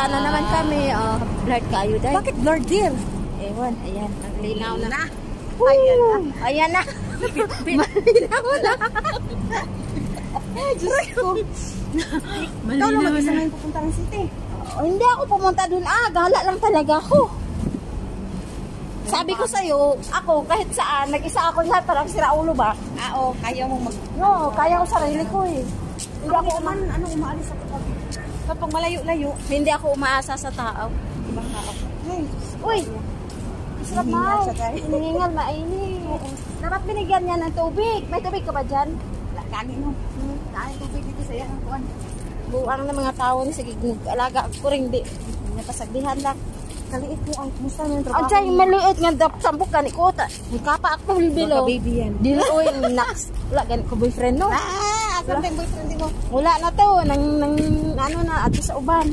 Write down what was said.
na naman kami. Oh, blurred kayo dahil. Bakit blurred dear? Ewan, ayan. Ang linaw na. Ayan na. Ayan na. Malinaw na. Diyos ko. Ikaw lang mag-isa ngayon pupunta ng city. Oh, hindi ako pumunta dun. Gala lang talaga ako. Sabi ko sa'yo, ako kahit saan, nag-isa ako lahat, parang siraulo ba? Oo, kaya mo No, kaya ko sarili ko eh. Hindi ako umaalis sa kapag malayo-layo. Hindi ako umaasa sa tao. Ibang tao. Uy! Sarap na. Hiningal, mainit. Dapat binigyan niya ng tubig. May tubig ka ba dyan? Kanin mo. Kanin tubig dito sa yan. Buang ng mga tao ni sige, alaga ko rin di. Napasagdihan lang. Kaliit mo ang kumusta na yung trabaho. Anjay, maliit nga sampok ka ni Kota. Kapa ako bilbilo. Baka baby yan. Dili ko yung nax. Wala ganit ko boyfriend no. Asan tayong boyfriend mo? Wala na to. Nang ano na ato sa uban.